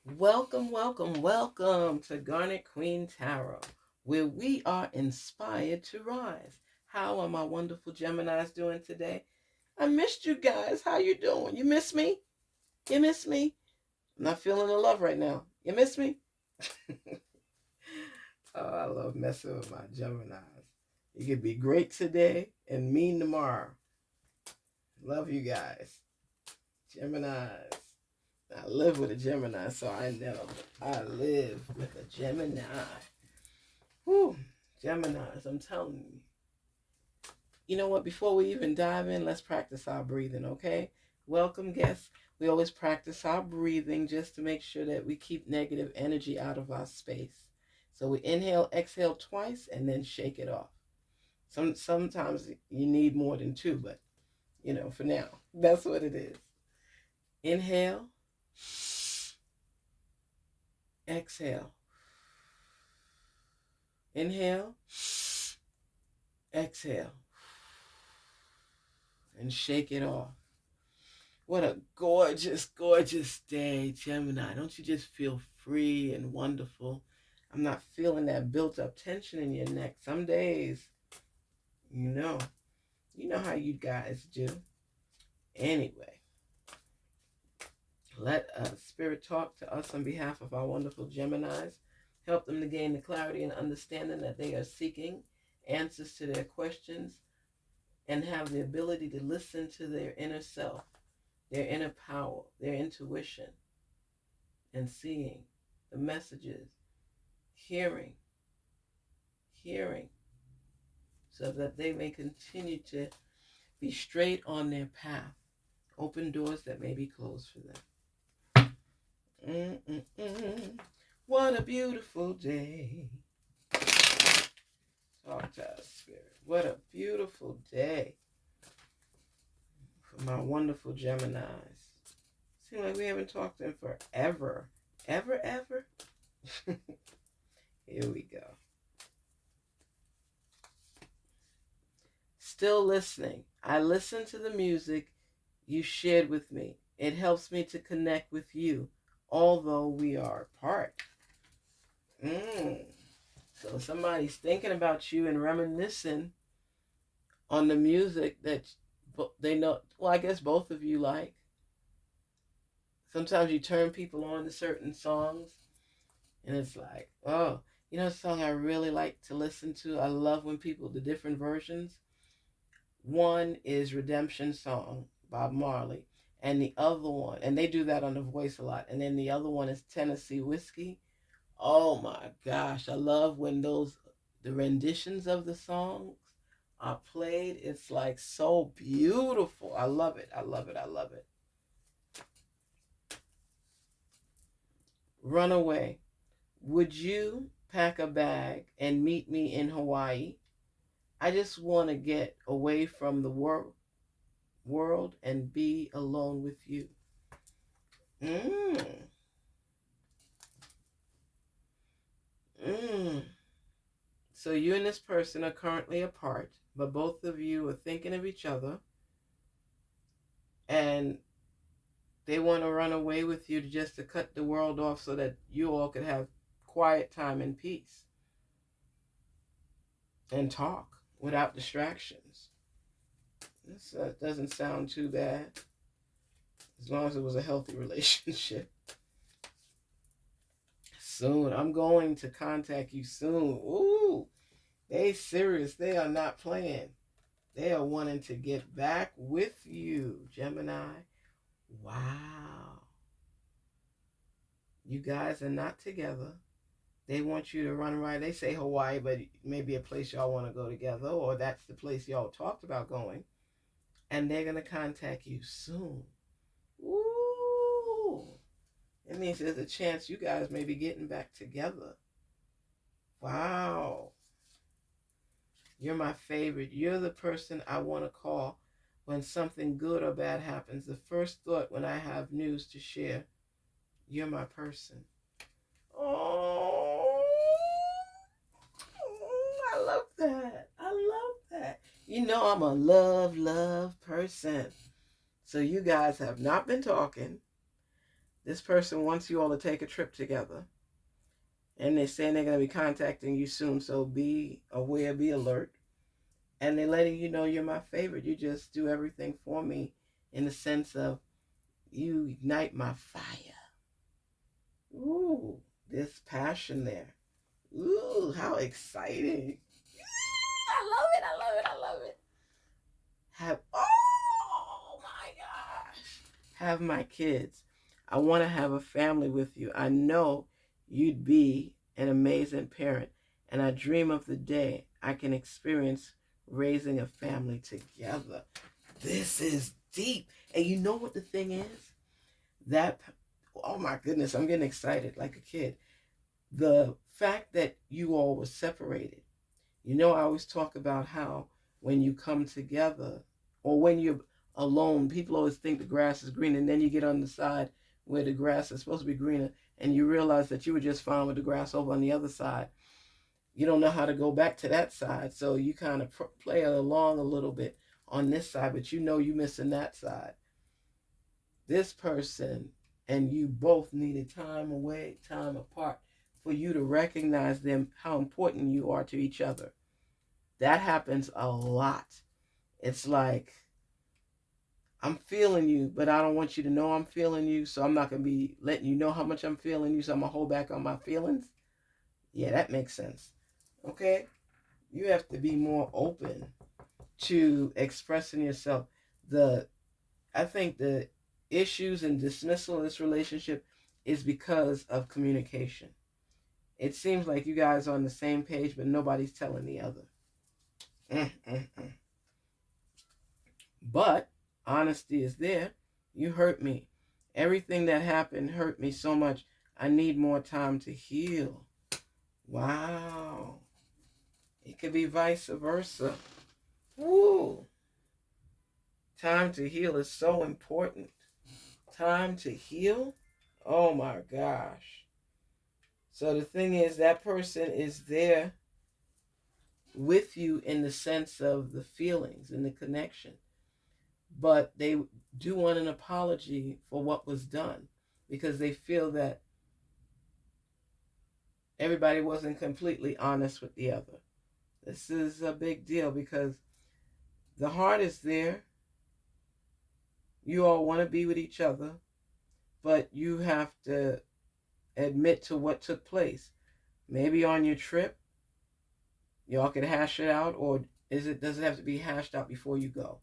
Welcome, welcome, welcome to Garnetqueentarot, where we are inspired to rise. How are my wonderful Geminis doing today? I missed you guys. How you doing? You miss me? You miss me? I'm not feeling the love right now. You miss me? Oh, I love messing with my Geminis. You could be great today and mean tomorrow. Love you guys. Geminis. I live with a Gemini, so I know. I live with a Gemini. Whew, Geminis, I'm telling you. You know what? Before we even dive in, let's practice our breathing, okay? Welcome, guests. We always practice our breathing just to make sure that we keep negative energy out of our space. So we inhale, exhale twice, and then shake it off. Sometimes you need more than two, but for now, that's what it is. Inhale, exhale. Inhale, exhale, and shake it off. What a gorgeous, gorgeous day, Gemini. Don't you just feel free and wonderful? I'm not feeling that built up tension in your neck. Some days, you know how you guys do. Anyway, let Spirit talk to us on behalf of our wonderful Geminis. Help them to gain the clarity and understanding that they are seeking answers to their questions and have the ability to listen to their inner self, their inner power, their intuition, and seeing the messages, hearing, so that they may continue to be straight on their path, open doors that may be closed for them. What a beautiful day. Talk to us, Spirit. What a beautiful day for my wonderful Geminis. Seems like we haven't talked to them forever. Ever? Here we go. Still listening. I listen to the music you shared with me. It helps me to connect with you, although we are apart. So somebody's thinking about you and reminiscing on the music that they know. Well, I guess both of you like. Sometimes you turn people on to certain songs, and it's like, oh, a song I really like to listen to. I love when the different versions. One is Redemption Song, Bob Marley, and the other one, and they do that on The Voice a lot, and then the other one is Tennessee Whiskey. Oh my gosh, I love when the renditions of the songs are played. It's like so beautiful. I love it. Runaway. Would you pack a bag and meet me in Hawaii? I just want to get away from the world and be alone with you. So you and this person are currently apart, but both of you are thinking of each other, and they want to run away with you just to cut the world off so that you all could have quiet time and peace and talk without distractions. This doesn't sound too bad, as long as it was a healthy relationship. Soon. I'm going to contact you soon. Ooh, they serious. They are not playing. They are wanting to get back with you, Gemini. Wow. You guys are not together. They want you to run right. They say Hawaii, but maybe a place y'all want to go together, or that's the place y'all talked about going. And they're going to contact you soon. Ooh. It means there's a chance you guys may be getting back together. Wow. You're my favorite. You're the person I want to call when something good or bad happens. The first thought when I have news to share. You're my person. Oh, I love that. I'm a love person. So you guys have not been talking. This person wants you all to take a trip together. And they're saying they're going to be contacting you soon, so be aware, be alert. And they're letting you know you're my favorite. You just do everything for me in the sense of you ignite my fire. Ooh, there's passion there. Ooh, how exciting. I love it, I love it, I love it. Oh my gosh. Have my kids. I want to have a family with you. I know you'd be an amazing parent, and I dream of the day I can experience raising a family together. This is deep. And you know what the thing is? That, oh my goodness, I'm getting excited like a kid. The fact that you all were separated. You know, I always talk about how when you come together or when you're alone, people always think the grass is green, and then you get on the side where the grass is supposed to be greener, and you realize that you were just fine with the grass over on the other side. You don't know how to go back to that side, so you kind of play along a little bit on this side, but you know you're missing that side. This person and you both needed time away, time apart, for you to recognize them, how important you are to each other. That happens a lot. It's like, I'm feeling you, but I don't want you to know I'm feeling you, so I'm not going to be letting you know how much I'm feeling you, so I'm going to hold back on my feelings. Yeah, that makes sense. Okay? You have to be more open to expressing yourself. I think the issues and dismissal of this relationship is because of communication. It seems like you guys are on the same page, but nobody's telling the other. But honesty is there. You hurt me. Everything that happened hurt me so much. I need more time to heal. Wow. It could be vice versa. Woo. Time to heal is so important. Time to heal? Oh my gosh. So the thing is, that person is there with you in the sense of the feelings and the connection. But they do want an apology for what was done because they feel that everybody wasn't completely honest with the other. This is a big deal because the heart is there. You all want to be with each other, but you have to admit to what took place. Maybe on your trip, y'all could hash it out, or does it have to be hashed out before you go?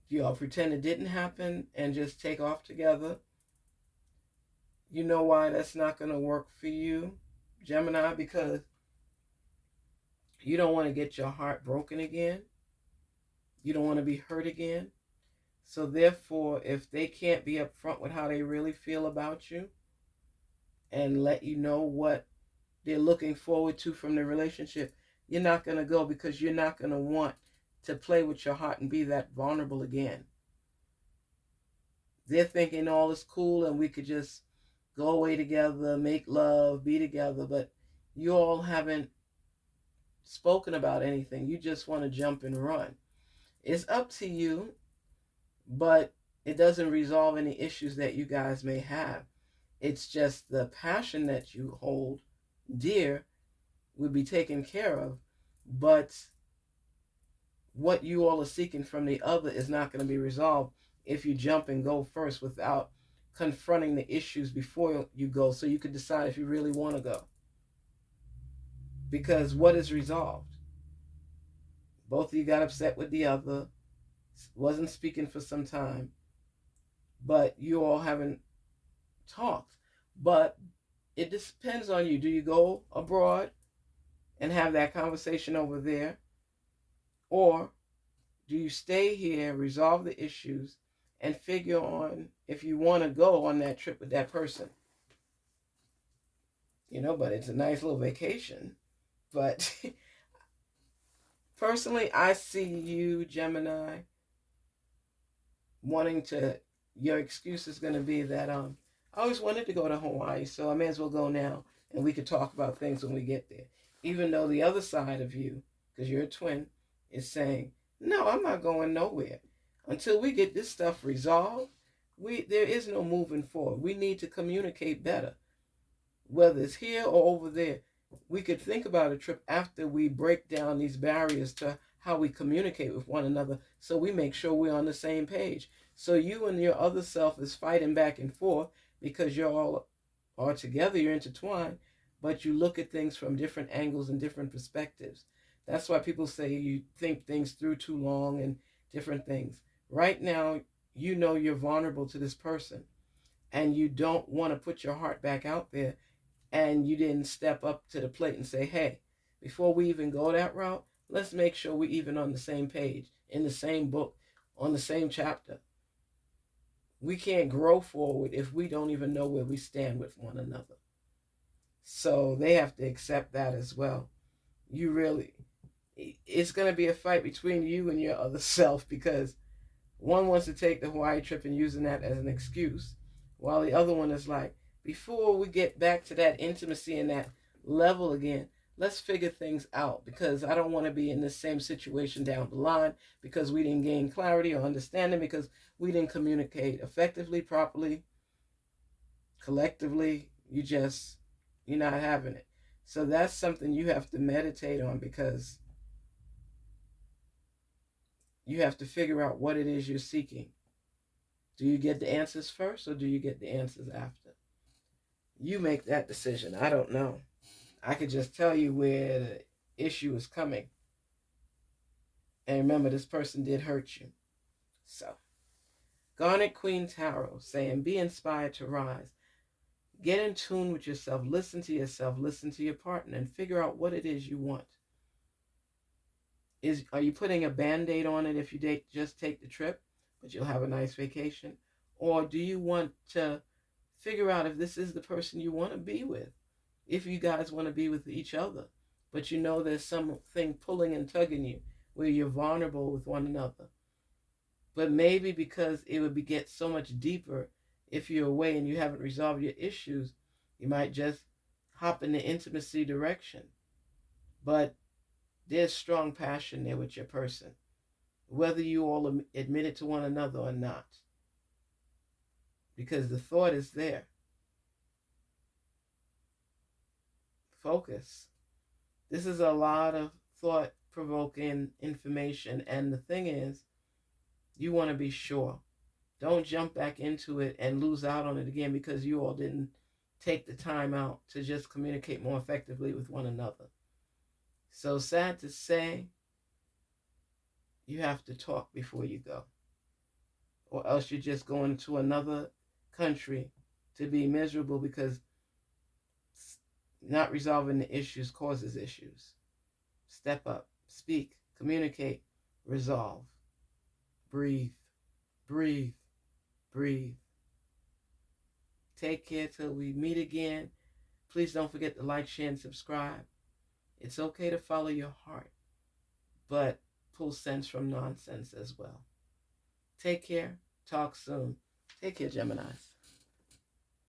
Y'all pretend it didn't happen and just take off together. You know why that's not going to work for you, Gemini? Because you don't want to get your heart broken again. You don't want to be hurt again. So therefore, if they can't be upfront with how they really feel about you and let you know what they're looking forward to from the relationship, you're not going to go because you're not going to want to play with your heart and be that vulnerable again. They're thinking all is cool and we could just go away together, make love, be together, but you all haven't spoken about anything. You just want to jump and run. It's up to you, but it doesn't resolve any issues that you guys may have. It's just the passion that you hold dear would be taken care of, but what you all are seeking from the other is not going to be resolved if you jump and go first without confronting the issues before you go, so you could decide if you really want to go. Because what is resolved? Both of you got upset with the other, wasn't speaking for some time, but you all haven't talked. But it depends on you. Do you go abroad and have that conversation over there? Or do you stay here, resolve the issues, and figure on if you want to go on that trip with that person? You know, but it's a nice little vacation. But personally, I see you, Gemini, wanting to, your excuse is going to be that I always wanted to go to Hawaii, so I may as well go now, and we could talk about things when we get there. Even though the other side of you, because you're a twin, is saying, no, I'm not going nowhere. Until we get this stuff resolved, there is no moving forward. We need to communicate better, whether it's here or over there. We could think about a trip after we break down these barriers to how we communicate with one another, so we make sure we're on the same page. So you and your other self is fighting back and forth because you're all are together, you're intertwined, but you look at things from different angles and different perspectives. That's why people say you think things through too long and different things. Right now, you know you're vulnerable to this person, and you don't want to put your heart back out there, and you didn't step up to the plate and say, hey, before we even go that route, let's make sure we're even on the same page, in the same book, on the same chapter. We can't grow forward if we don't even know where we stand with one another. So they have to accept that as well. It's going to be a fight between you and your other self, because one wants to take the Hawaii trip and using that as an excuse, while the other one is like, before we get back to that intimacy and that level again, let's figure things out, because I don't want to be in the same situation down the line because we didn't gain clarity or understanding, because we didn't communicate effectively, properly, collectively. You're not having it. So that's something you have to meditate on, because you have to figure out what it is you're seeking. Do you get the answers first, or do you get the answers after? You make that decision. I don't know. I could just tell you where the issue is coming. And remember, this person did hurt you. So, Garnetqueentarot saying, be inspired to rise. Get in tune with yourself. Listen to yourself. Listen to your partner and figure out what it is you want. Are you putting a Band-Aid on it if you just take the trip, but you'll have a nice vacation? Or do you want to figure out if this is the person you want to be with? If you guys want to be with each other, but you know there's something pulling and tugging you where you're vulnerable with one another. But maybe because it would get so much deeper if you're away and you haven't resolved your issues, you might just hop in the intimacy direction. But there's strong passion there with your person, whether you all admit it to one another or not, because the thought is there. Focus. This is a lot of thought-provoking information, and the thing is, you want to be sure. Don't jump back into it and lose out on it again because you all didn't take the time out to just communicate more effectively with one another. So sad to say, you have to talk before you go, or else you're just going to another country to be miserable, because not resolving the issues causes issues. Step up, speak, communicate, resolve. Breathe, breathe, breathe. Take care till we meet again. Please don't forget to like, share, and subscribe. It's okay to follow your heart, but pull sense from nonsense as well. Take care. Talk soon. Take care, Geminis.